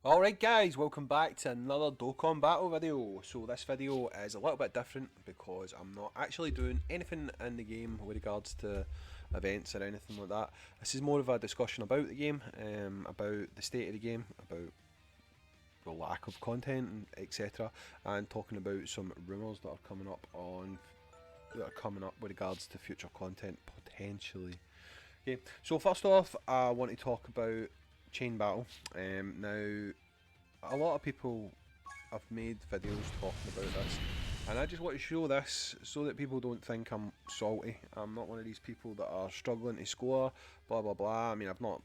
Alright guys, welcome back to another Dokkan Battle video. So this video is a little bit different because I'm not actually doing anything in the game with regards to events or anything like that. This is more of a discussion about the game, about the state of the game, about the lack of content, etc. And talking about some rumours that are coming up with regards to future content potentially. Okay, so first off, I want to talk about Chain Battle. Now, a lot of people have made videos talking about this, and I just want to show this so that people don't think I'm salty. I'm not one of these people that are struggling to score, blah blah blah. I mean, I've not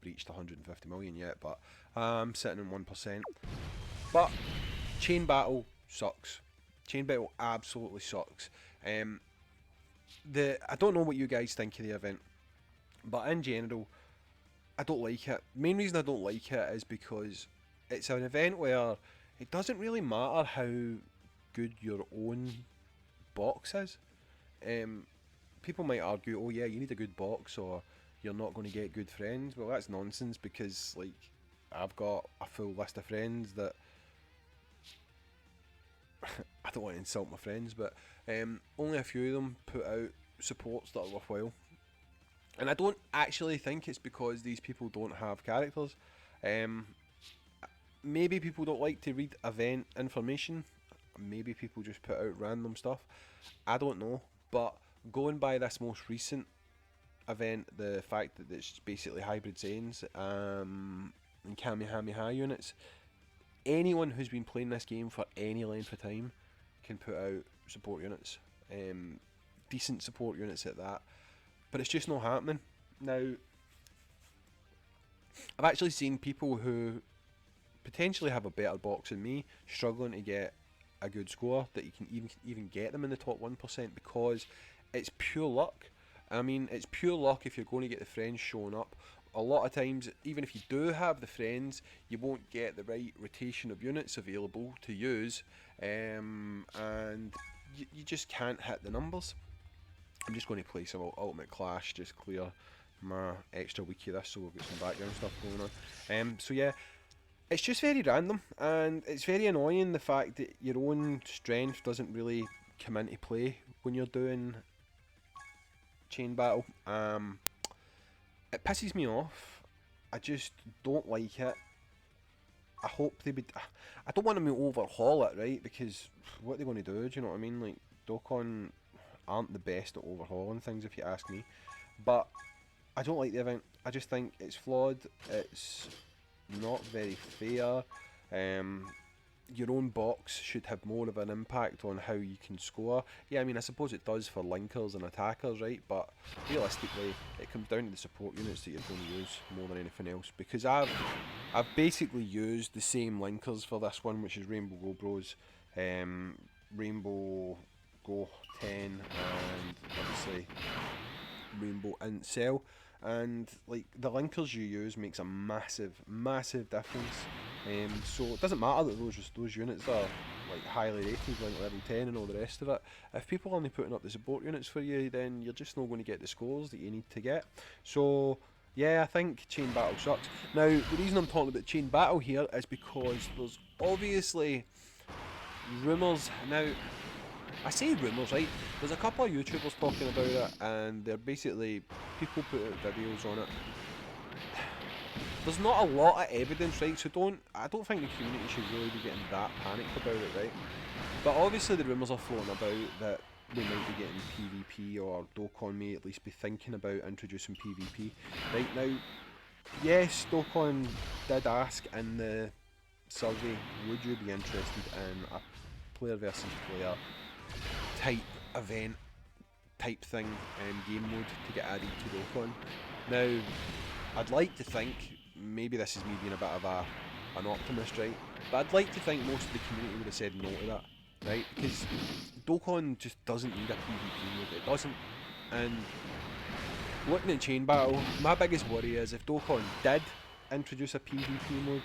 breached 150 million yet, but I'm sitting in 1%. But Chain Battle sucks. Chain Battle absolutely sucks. I don't know what you guys think of the event, but in general, I don't like it. Main reason I don't like it is because it's an event where it doesn't really matter how good your own box is. People might argue, oh yeah, you need a good box or you're not going to get good friends. Well, that's nonsense because like I've got a full list of friends that I don't want to insult my friends, but only a few of them put out supports that are worthwhile. And I don't actually think it's because these people don't have characters. Um, Maybe people don't like to read event information. Maybe people just put out random stuff. I don't know. But going by this most recent event, the fact that it's basically hybrid Zains and Kamehameha units, anyone who's been playing this game for any length of time can put out support units. Decent support units at that. But it's just not happening. Now, I've actually seen people who potentially have a better box than me struggling to get a good score that you can even get them in the top 1% because it's pure luck. I mean, it's pure luck if you're going to get the friends showing up. A lot of times, even if you do have the friends, you won't get the right rotation of units available to use, and you just can't hit the numbers. I'm just going to play some Ultimate Clash, just clear my extra week of this, so we've got some background stuff going on. So yeah, it's just very random, and it's very annoying the fact that your own strength doesn't really come into play when you're doing Chain Battle. It pisses me off. I just don't like it. I hope they would. I don't want them to overhaul it, right? Because what are they going to do? Do you know what I mean? Like Dokkan aren't the best at overhauling things, if you ask me. But I don't like the event. I just think it's flawed. It's not very fair. Um, your own box should have more of an impact on how you can score. Yeah, I mean, I suppose it does for linkers and attackers, right? But realistically, it comes down to the support units that you're going to use more than anything else. Because I've basically used the same linkers for this one, which is Rainbow Go Bros, Rainbow Go 10, and obviously Rainbow Int Cell. And like the linkers you use makes a massive difference. So it doesn't matter that those units are like highly rated, like level 10 and all the rest of it. If people are only putting up the support units for you, then you're just not going to get the scores that you need to get. So yeah, I think Chain Battle sucks. Now the reason I'm talking about Chain Battle here is because there's obviously rumours. Now I say rumours, right? There's a couple of YouTubers talking about it, and they're basically people put out videos on it. There's not a lot of evidence, right? So I don't think the community should really be getting that panicked about it, right? But obviously the rumours are floating about that we might be getting PvP, or Dokkan may at least be thinking about introducing PvP. Right now, yes, Dokkan did ask in the survey, would you be interested in a player versus player type event type thing game mode to get added to Dokkan. Now, I'd like to think, maybe this is me being a bit of an optimist, right? But I'd like to think most of the community would have said no to that, right? Because Dokkan just doesn't need a PvP mode, it doesn't. And looking at Chain Battle, my biggest worry is if Dokkan did introduce a PvP mode,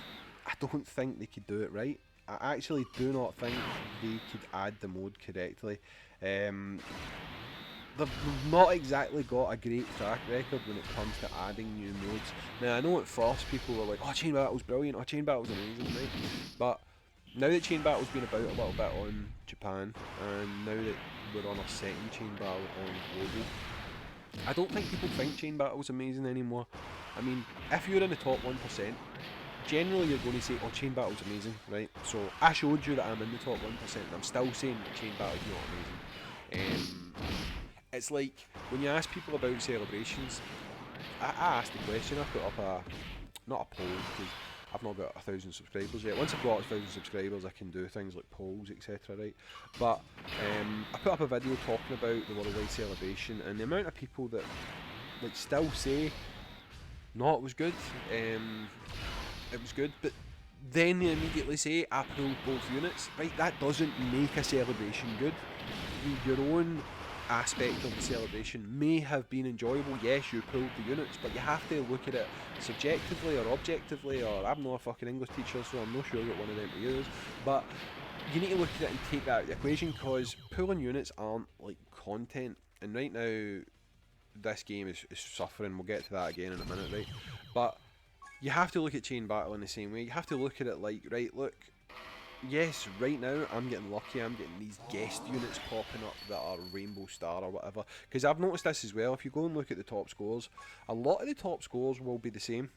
I don't think they could do it right. I actually do not think they could add the mode correctly. Um, they've not exactly got a great track record when it comes to adding new modes. Now I know at first people were like, "Oh, Chain Battle's brilliant! Oh, Chain Battle's amazing!" Right? But now that Chain Battle's been about a little bit on Japan, and now that we're on our second Chain Battle on global, I don't think people think Chain Battle's amazing anymore. I mean, if you're in the top 1%, generally you're going to say, "Oh, Chain Battle's amazing," right? So I showed you that I'm in the top 1%, and I'm still saying that Chain Battle's not amazing. It's like when you ask people about celebrations, I asked the question, I put up not a poll because I've not got 1,000 subscribers yet. Once I've got 1,000 subscribers, I can do things like polls, etc. Right? But I put up a video talking about the worldwide celebration, and the amount of people that like still say, "No, it was good. It was good," but then they immediately say, "I pulled both units." Right? That doesn't make a celebration good. Your own aspect of the celebration may have been enjoyable. Yes, you pulled the units, but you have to look at it subjectively or objectively, or I'm not a fucking English teacher, so I'm not sure what one of them to use, but you need to look at it and take that out of the equation, because pulling units aren't like content, and right now this game is suffering. We'll get to that again in a minute, right? But you have to look at Chain Battle in the same way. You have to look at it like, right, look, yes, right now I'm getting lucky. I'm getting these guest units popping up that are Rainbow Star or whatever. Because I've noticed this as well. If you go and look at the top scores, a lot of the top scores will be the same.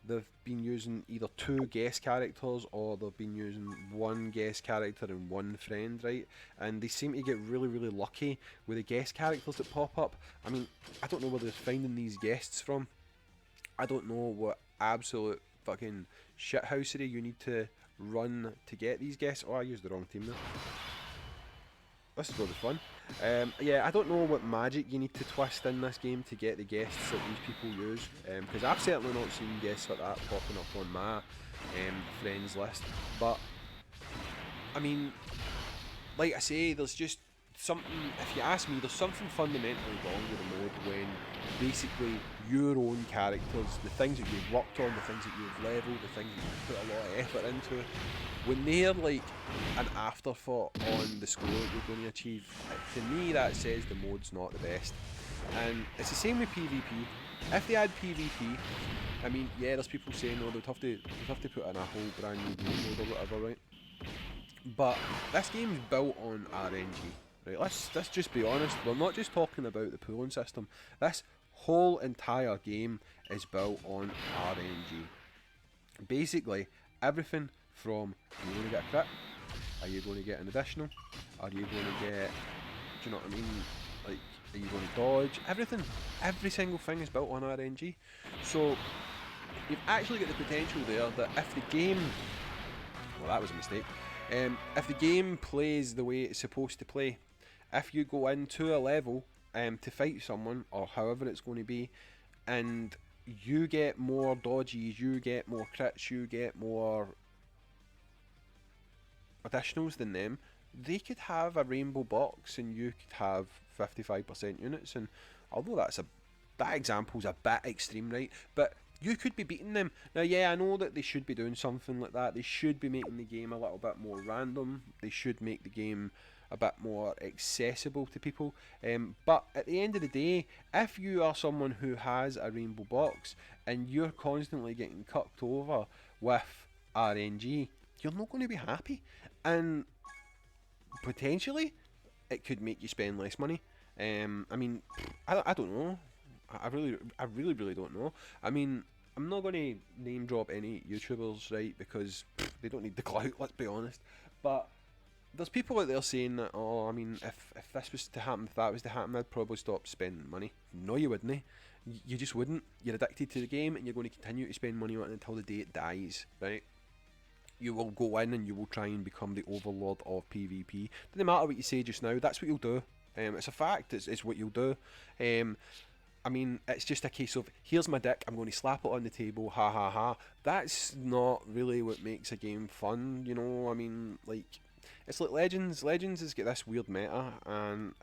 They've been using either 2 guest characters, or they've been using 1 guest character and 1 friend, right? And they seem to get really, really lucky with the guest characters that pop up. I mean, I don't know where they're finding these guests from. I don't know what absolute fucking shithousery you need to run to get these guests. Oh, I used the wrong team there. This is going to be fun. Yeah, I don't know what magic you need to twist in this game to get the guests that these people use, because I've certainly not seen guests like that popping up on my friends list. But I mean, like I say, there's just something, if you ask me, there's something fundamentally wrong with the mode when basically your own characters, the things that you've worked on, the things that you've leveled, the things that you've put a lot of effort into, when they're like an afterthought on the score that you're going to achieve, to me that says the mode's not the best. And it's the same with PvP. If they add PvP, I mean, yeah, there's people saying, "Oh, they'd have to put in a whole brand new game mode or whatever," right? But this game's built on RNG. Right, let's just be honest. We're not just talking about the pooling system. This whole entire game is built on RNG. Basically, everything from, are you going to get a crit? Are you going to get an additional? Are you going to get, do you know what I mean? Like, are you going to dodge? Everything, every single thing is built on RNG. So you've actually got the potential there that if the game, well, that was a mistake. If the game plays the way it's supposed to play, if you go into a level to fight someone, or however it's going to be, and you get more dodges, you get more crits, you get more additionals than them, they could have a rainbow box and you could have 55% units. And although that example's a bit extreme, right? But you could be beating them. Now, yeah, I know that they should be doing something like that. They should be making the game a little bit more random. They should make the game a bit more accessible to people. But at the end of the day, if you are someone who has a rainbow box and you're constantly getting cucked over with RNG, you're not going to be happy. And potentially, it could make you spend less money. I mean, I don't know. I really don't know. I mean, I'm not going to name drop any YouTubers, right? Because they don't need the clout, let's be honest. But there's people out there saying that, "Oh, I mean, if this was to happen, if that was to happen, I'd probably stop spending money." No, you wouldn't. You just wouldn't. You're addicted to the game, and you're going to continue to spend money on it until the day it dies, right? You will go in and you will try and become the overlord of PvP. Doesn't matter what you say just now, that's what you'll do. It's a fact, it's what you'll do. I mean, it's just a case of, here's my dick, I'm going to slap it on the table, ha ha ha. That's not really what makes a game fun, you know. I mean, like, it's like Legends. Legends has got this weird meta, and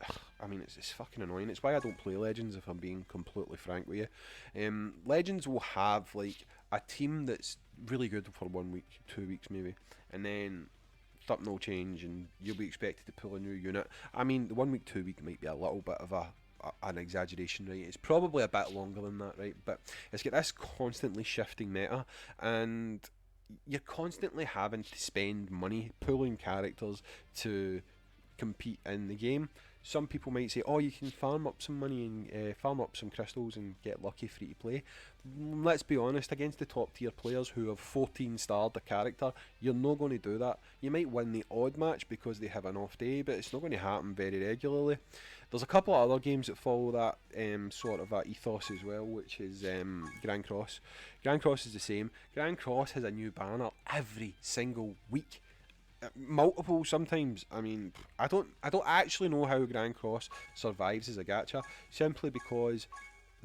I mean, it's fucking annoying. It's why I don't play Legends, if I'm being completely frank with you. Legends will have like a team that's really good for 1 week, 2 weeks maybe, and then up no change, and you'll be expected to pull a new unit. I mean, the 1 week, 2 week might be a little bit of an exaggeration, right? It's probably a bit longer than that, right? But it's got this constantly shifting meta, and you're constantly having to spend money pulling characters to compete in the game. Some people might say, "Oh, you can farm up some money and farm up some crystals and get lucky free to play." Let's be honest, against the top tier players who have 14 starred a character, you're not going to do that. You might win the odd match because they have an off day, but it's not going to happen very regularly. There's a couple of other games that follow that sort of ethos as well, which is Grand Cross. Grand Cross is the same. Grand Cross has a new banner every single week. Multiple sometimes. I mean, I don't actually know how Grand Cross survives as a gacha, simply because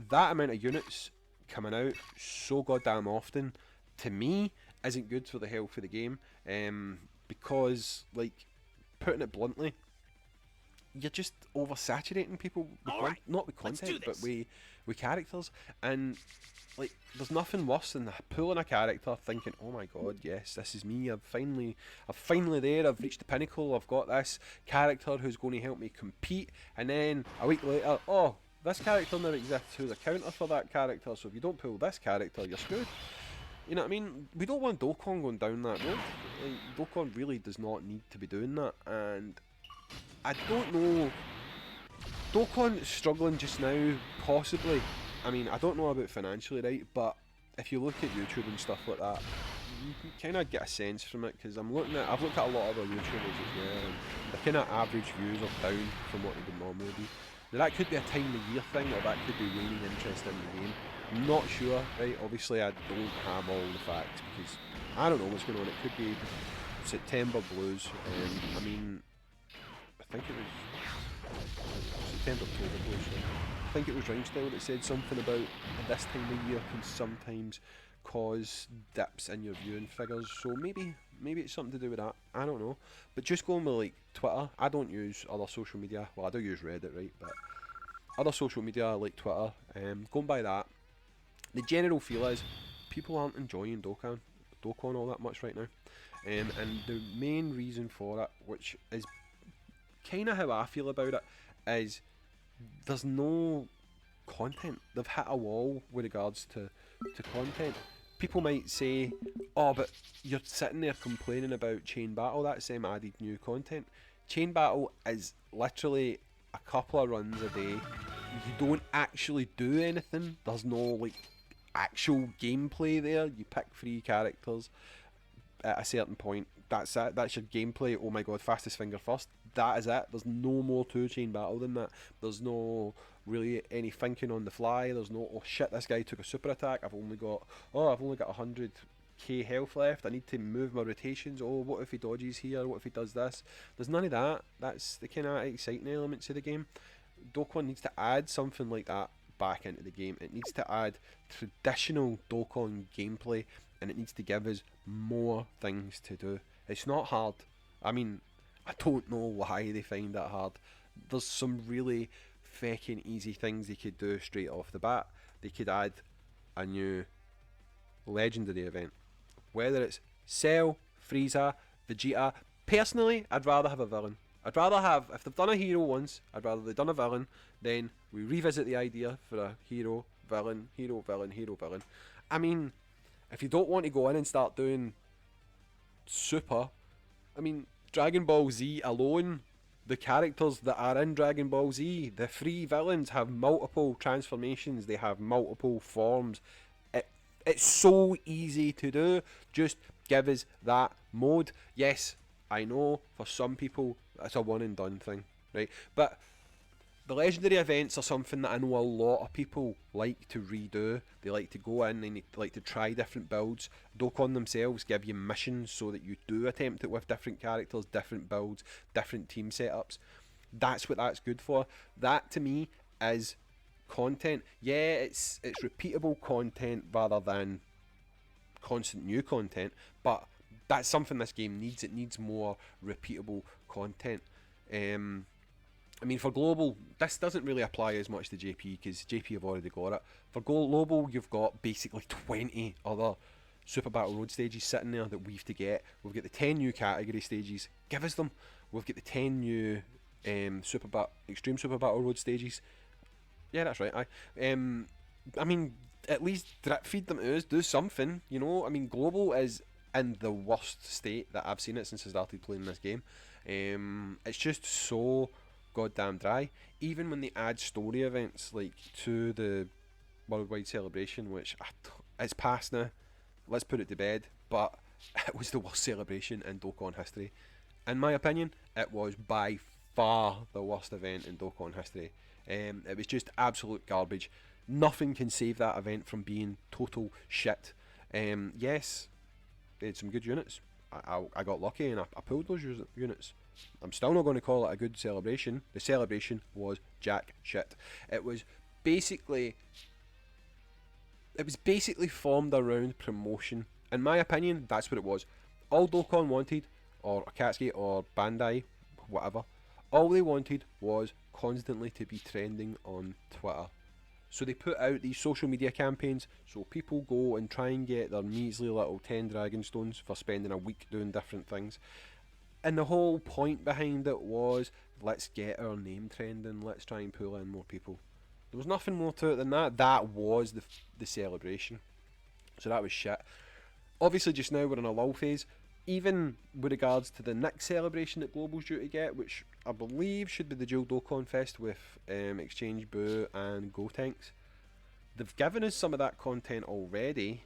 that amount of units coming out so goddamn often, to me, isn't good for the health of the game. Because, like, putting it bluntly, you're just oversaturating people with not with content, but with characters. And like, there's nothing worse than pulling a character thinking, "Oh my god, yes, this is me. I'm finally there. I've reached the pinnacle. I've got this character who's going to help me compete." And then a week later, "Oh, this character now exists who's a counter for that character. So if you don't pull this character, you're screwed." You know what I mean? We don't want Dokkan going down that road. Like, Dokkan really does not need to be doing that, and I don't know. Dokkan is struggling just now, possibly. I mean, I don't know about financially, right? But if you look at YouTube and stuff like that, you can kind of get a sense from it. Because I've looked at a lot of other YouTubers as well, and their kind of average views are down from what they would normally be. Now that could be a time of year thing, or that could be waning interest in the game. I'm not sure, right? Obviously, I don't have all the facts because I don't know what's going on. It could be September blues. I mean, I think it was September, October blues. Right? I think it was Rhymestyle that said something about this time of year can sometimes cause dips in your viewing figures. So maybe it's something to do with that. I don't know. But just going with like Twitter, I don't use other social media. Well, I do use Reddit, right? But other social media like Twitter, going by that, the general feel is people aren't enjoying Dokkan all that much right now. And the main reason for it, which is kind of how I feel about it, is there's no content. They've hit a wall with regards to content. People might say, "Oh, but you're sitting there complaining about Chain Battle, that's added new content." Chain Battle is literally a couple of runs a day. You don't actually do anything. There's no like actual gameplay there. You pick 3 characters at a certain point. That's it. That's your gameplay. Oh my god, fastest finger first. That is it. There's no more to Chain Battle than that. There's no really any thinking on the fly. There's no, "Oh shit, this guy took a super attack. I've only got 100k health left. I need to move my rotations. Oh, what if he dodges here? What if he does this?" There's none of that. That's the kind of exciting elements of the game. Dokkan needs to add something like that back into the game. It needs to add traditional Dokkan gameplay, and it needs to give us more things to do. It's not hard. I mean, I don't know why they find that hard. There's some really feckin' easy things they could do straight off the bat. They could add a new legendary event. Whether it's Cell, Frieza, Vegeta. Personally, I'd rather have a villain. I'd rather have, if they've done a hero once, I'd rather they've done a villain, then we revisit the idea for a hero, villain, hero, villain, hero, villain. I mean, if you don't want to go in and start doing Super, I mean, Dragon Ball Z alone, the characters that are in Dragon Ball Z, the 3 villains have multiple transformations, they have multiple forms. It's so easy to do. Just give us that mode. Yes, I know for some people it's a one and done thing, right? But the legendary events are something that I know a lot of people like to redo. They like to go in and they like to try different builds. Dokkan themselves give you missions so that you do attempt it with different characters, different builds, different team setups. That's what that's good for. That to me is content. Yeah, it's repeatable content rather than constant new content, but that's something this game needs. It needs more repeatable content. I mean, for global, this doesn't really apply as much to JP because JP have already got it. For global, you've got basically 20 other Super Battle Road stages sitting there that we've to get. We've got the 10 new category stages. Give us them. We've got the 10 new Extreme Super Battle Road stages. Yeah, that's right. I mean, at least drip feed them to us. Do something, you know. I mean, Global is in the worst state that I've seen it since I started playing this game. It's just so goddamn dry. Even when they add story events like to the worldwide celebration, which it's past now. Let's put it to bed. But it was the worst celebration in Dokkan history. In my opinion, it was by far the worst event in Dokkan history. It was just absolute garbage. Nothing can save that event from being total shit. Yes, they had some good units. I got lucky and I pulled those units. I'm still not going to call it a good celebration. The celebration was jack shit. It was basically formed around promotion. In my opinion, that's what it was. All Dokkan wanted, or Akatsuki or Bandai, whatever, all they wanted was constantly to be trending on Twitter. So they put out these social media campaigns so people go and try and get their measly little 10 dragon stones for spending a week doing different things. And the whole point behind it was, let's get our name trending, let's try and pull in more people. There was nothing more to it than that. That was the celebration. So that was shit. Obviously just now we're in a lull phase. Even with regards to the next celebration that Global's due to get, which I believe should be the Dual Dokkan Fest with Exchange Boo and Gotenks. They've given us some of that content already,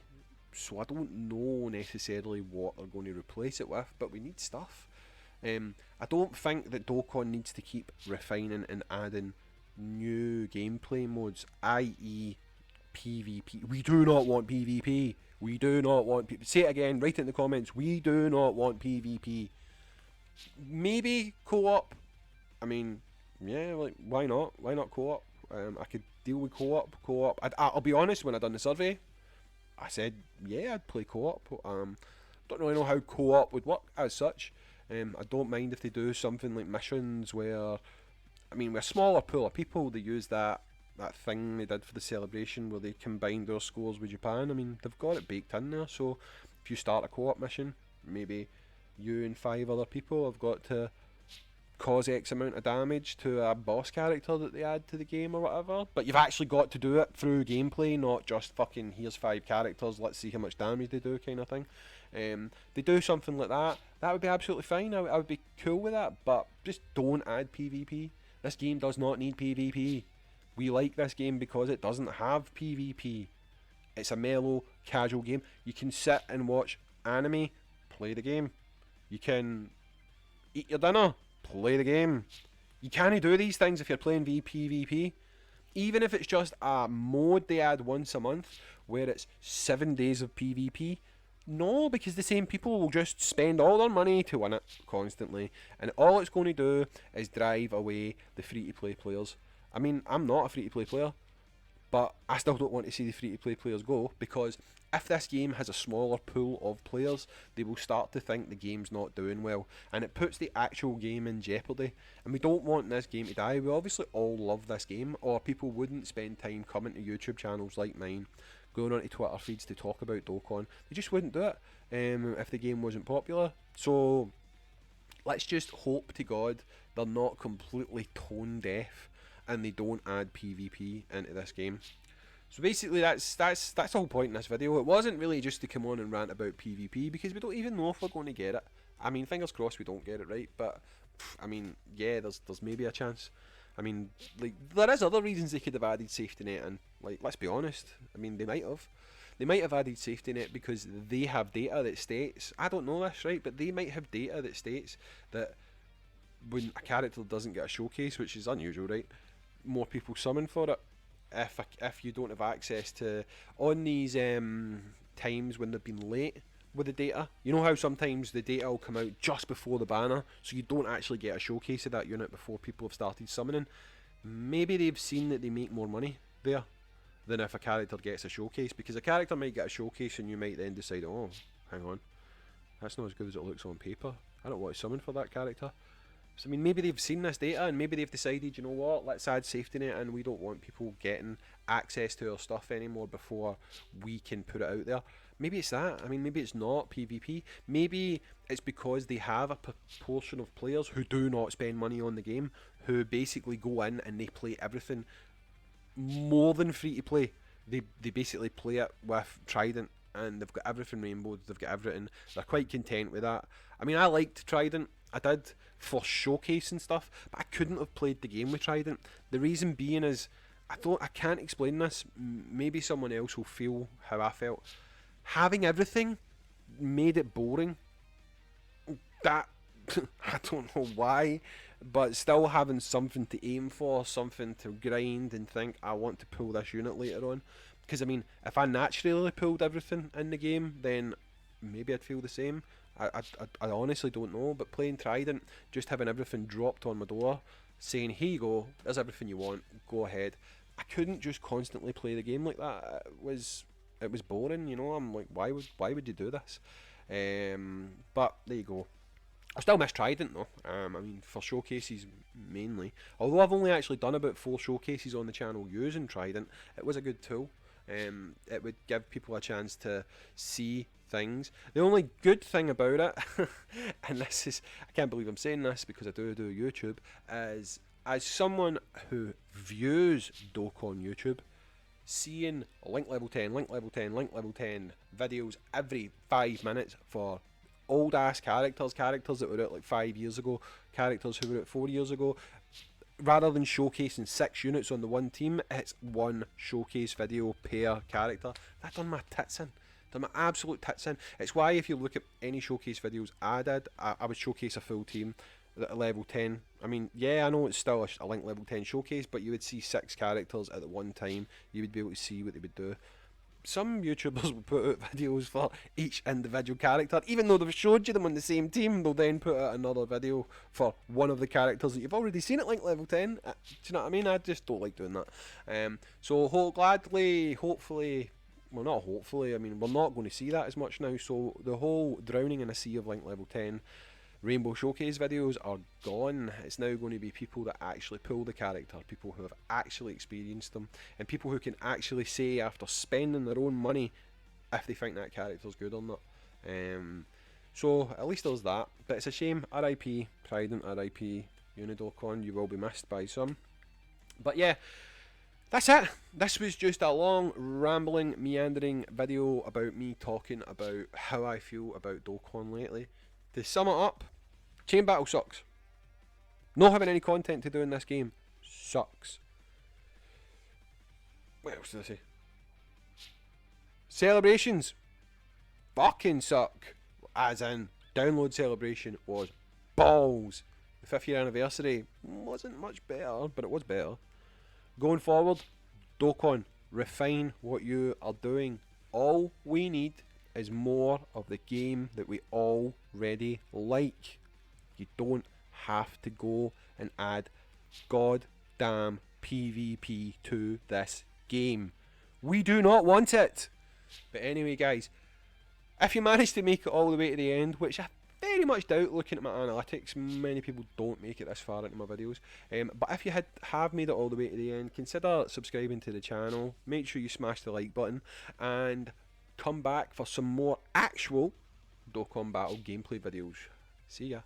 so I don't know necessarily what they're going to replace it with, but we need stuff. I don't think that Dokkan needs to keep refining and adding new gameplay modes, i.e. PvP. We do not want PvP. We do not want PvP. Say it again, write it in the comments. We do not want PvP. Maybe co-op. I mean, yeah, like, why not? Why not co-op? I could deal with co-op. I'll be honest, when I done the survey, I said, yeah, I'd play co-op. Don't really know how co-op would work as such. I don't mind if they do something like missions where, I mean, with a smaller pool of people, they use that thing they did for the celebration where they combined their scores with Japan. I mean, they've got it baked in there, so if you start a co-op mission, maybe you and 5 other people have got to cause X amount of damage to a boss character that they add to the game or whatever, but you've actually got to do it through gameplay, not just fucking here's 5 characters, let's see how much damage they do kind of thing. They do something like that, that would be absolutely fine. I would be cool with that, but just don't add PvP. This game does not need PvP. We like this game because it doesn't have PvP. It's a mellow, casual game. You can sit and watch anime, play the game. You can eat your dinner, play the game. You can't do these things if you're playing PvP. Even if it's just a mode they add once a month where it's 7 days of PvP. No, because the same people will just spend all their money to win it constantly. And all it's going to do is drive away the free-to-play players. I mean, I'm not a free-to-play player, but I still don't want to see the free-to-play players go, because if this game has a smaller pool of players, they will start to think the game's not doing well, and it puts the actual game in jeopardy. And we don't want this game to die. We obviously all love this game, or people wouldn't spend time coming to YouTube channels like mine, going onto Twitter feeds to talk about Dokkan. They just wouldn't do it if the game wasn't popular. So let's just hope to God they're not completely tone deaf and they don't add PvP into this game. So basically that's the whole point in this video. It wasn't really just to come on and rant about PvP, because we don't even know if we're going to get it. I mean, fingers crossed we don't get it, right? But I mean, yeah, there's maybe a chance. I mean, like, there is other reasons they could have added safety net in. Like, let's be honest. I mean, they might have. They might have added safety net because they have data that states, I don't know this, right, but they might have data that states that when a character doesn't get a showcase, which is unusual, right, more people summon for it. If you don't have access to, on these times when they've been late with the data, you know how sometimes the data will come out just before the banner, so you don't actually get a showcase of that unit before people have started summoning. Maybe they've seen that they make more money there than if a character gets a showcase, because a character might get a showcase and you might then decide, oh, hang on, that's not as good as it looks on paper, I don't want to summon for that character. So I mean, maybe they've seen this data and maybe they've decided, you know what, let's add safety net, and we don't want people getting access to our stuff anymore before we can put it out there. Maybe it's that. I mean, maybe it's not PvP. Maybe it's because they have a proportion of players who do not spend money on the game, who basically go in and they play everything more than free to play. They basically play it with Trident, and they've got everything rainbowed. They've got everything. They're quite content with that. I mean, I liked Trident. I did for showcase and stuff, but I couldn't have played the game with Trident. The reason being is I can't explain this. Maybe someone else will feel how I felt. Having everything made it boring. That I don't know why, but still having something to aim for, something to grind and think I want to pull this unit later on. Because I mean, if I naturally pulled everything in the game, then maybe I'd feel the same. I honestly don't know, but playing Trident, just having everything dropped on my door, saying, here you go, there's everything you want, go ahead. I couldn't just constantly play the game like that. It was boring, you know. I'm like, why would you do this? But there you go. I still miss Trident though. I mean, for showcases mainly. Although I've only actually done about 4 showcases on the channel using Trident, it was a good tool. It would give people a chance to see things. The only good thing about it, and this is, I can't believe I'm saying this because I do YouTube, is as someone who views Dokkan YouTube, seeing link level 10, link level 10, link level 10 videos every 5 minutes for old ass characters that were out like 5 years ago, characters who were out 4 years ago, rather than showcasing 6 units on the one team, it's 1 showcase video per character. That done my tits in. Done my absolute tits in. It's why if you look at any showcase videos I did, I would showcase a full team at level 10. I mean, yeah, I know it's still a link level 10 showcase, but you would see 6 characters at the one time. You would be able to see what they would do. Some YouTubers will put out videos for each individual character, even though they've showed you them on the same team. They'll then put out another video for one of the characters that you've already seen at link level 10. Do you know what I mean? I just don't like doing that. So gladly, hopefully, well, not hopefully, I mean, we're not going to see that as much now. So the whole drowning in a sea of link level 10 Rainbow Showcase videos are gone. It's now going to be people that actually pull the character, people who have actually experienced them, and people who can actually say after spending their own money if they think that character's good or not. So at least there's that. But it's a shame. RIP Trident, RIP Unidokkan. You will be missed by some. But yeah, that's it. This was just a long, rambling, meandering video about me talking about how I feel about Dokkan lately. To sum it up, Chain Battle sucks. Not having any content to do in this game sucks. What else did I say? Celebrations fucking suck. As in, download celebration was balls. The 5th year anniversary wasn't much better, but it was better. Going forward, Dokkan, refine what you are doing. All we need is more of the game that we already like. You don't have to go and add goddamn PvP to this game. We do not want it. But anyway, guys, if you manage to make it all the way to the end, which I very much doubt looking at my analytics, many people don't make it this far into my videos, but if you have made it all the way to the end, consider subscribing to the channel, make sure you smash the like button, and come back for some more actual Dokkan Battle gameplay videos. See ya.